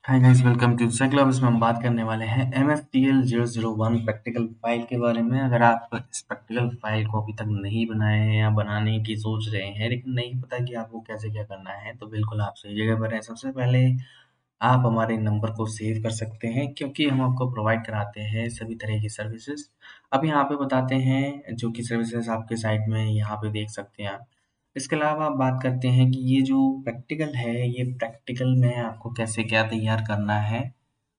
Hi guys, welcome to club. इसमें हम बात करने वाले हैं MFTL 001 प्रैक्टिकल फाइल के बारे में। अगर आप इस प्रैक्टिकल फाइल को अभी तक नहीं बनाए हैं या बनाने की सोच रहे हैं लेकिन नहीं पता कि आपको कैसे क्या करना है, तो बिल्कुल आप सही जगह पर हैं। सबसे पहले आप हमारे नंबर को सेव कर सकते हैं क्योंकि हम आपको प्रोवाइड कराते हैं सभी तरह की सर्विसेज। अब यहाँ पे बताते हैं जो कि सर्विसेज आपके साइट में यहाँ पे देख सकते हैं आप। इसके अलावा आप बात करते हैं कि ये जो प्रैक्टिकल है, ये प्रैक्टिकल में आपको कैसे क्या तैयार करना है।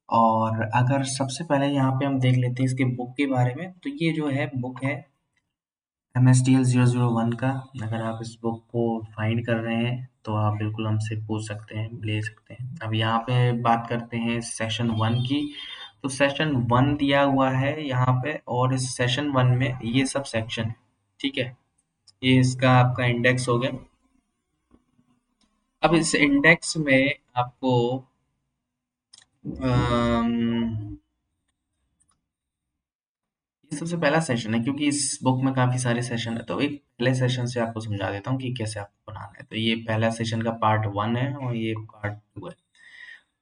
और अगर सबसे पहले यहाँ पे हम देख लेते हैं इसके बुक के बारे में, तो ये जो है बुक है MSTL 001 का। अगर आप इस बुक को फाइंड कर रहे हैं तो आप बिल्कुल हमसे पूछ सकते हैं, ले सकते हैं। अब यहाँ पे बात करते हैं सेशन 1 की। तो सेशन 1 दिया हुआ है यहाँ पे, और इस सेशन 1 में ये सब सेक्शन है। ठीक है, ये इसका आपका इंडेक्स हो गया। अब इस इंडेक्स में आपको अम, ये सबसे पहला सेशन है क्योंकि इस बुक में काफी सारे सेशन है, तो एक पहले सेशन से आपको समझा देता हूँ कि कैसे आपको बनाना है। तो ये पहला सेशन का पार्ट 1 है और ये पार्ट 2 है।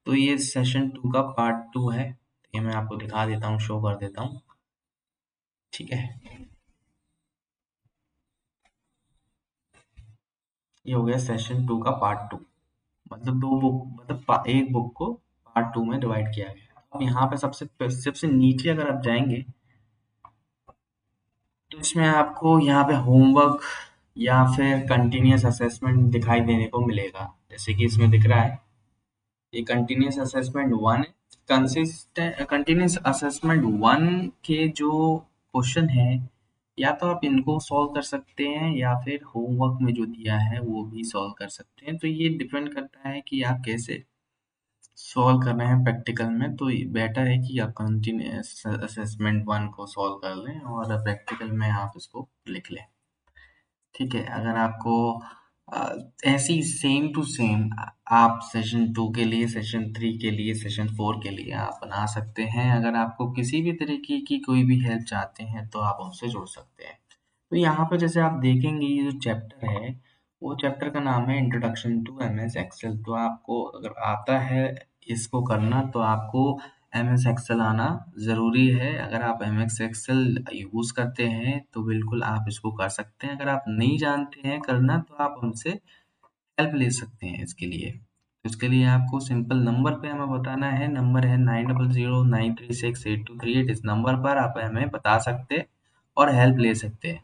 तो ये सेशन 2 का पार्ट 2 है। ये मैं आपको दिखा देता हूँ, शो कर देता हूँ। ठीक है, ये हो गया सेशन 2 का पार्ट 2। मतलब दो बुक, मतलब एक बुक को पार्ट 2 में डिवाइड किया गया। अब यहाँ पे सबसे सबसे नीचे अगर आप जाएंगे तो इसमें आपको यहाँ पे होमवर्क या फिर कंटिन्यूअस असेसमेंट दिखाई देने को मिलेगा। जैसे कि इसमें दिख रहा है, ये कंटिन्यूअस असेसमेंट 1 है। कंटिन्यूअस असेसमेंट 1 के जो क्वेश्चन है, या तो आप इनको सॉल्व कर सकते हैं या फिर होमवर्क में जो दिया है वो भी सॉल्व कर सकते हैं। तो ये डिपेंड करता है कि आप कैसे सॉल्व कर रहे हैं प्रैक्टिकल में। तो बेटर है कि आप कंटिन्यूअस असेसमेंट 1 को सॉल्व कर लें और प्रैक्टिकल में आप इसको लिख लें। ठीक है, अगर आपको ऐसी सेम टू सेम आप सेशन 2 के लिए, सेशन 3 के लिए, सेशन 4 के लिए आप बना सकते हैं। अगर आपको किसी भी तरीके की कोई भी हेल्प चाहते हैं तो आप हमसे जुड़ सकते हैं। तो यहाँ पे जैसे आप देखेंगे, ये जो चैप्टर है वो चैप्टर का नाम है इंट्रोडक्शन टू MS एक्सेल। तो आपको अगर आता है इसको करना, तो आपको MS एक्सेल आना ज़रूरी है। अगर आप MS एक्सेल यूज़ करते हैं तो बिल्कुल आप इसको कर सकते हैं। अगर आप नहीं जानते हैं करना तो आप हमसे हेल्प ले सकते हैं इसके लिए। तो इसके लिए आपको सिंपल नंबर पे हमें बताना है। नंबर है 9009368238। इस नंबर पर आप हमें बता सकते हैं और हेल्प ले सकते हैं।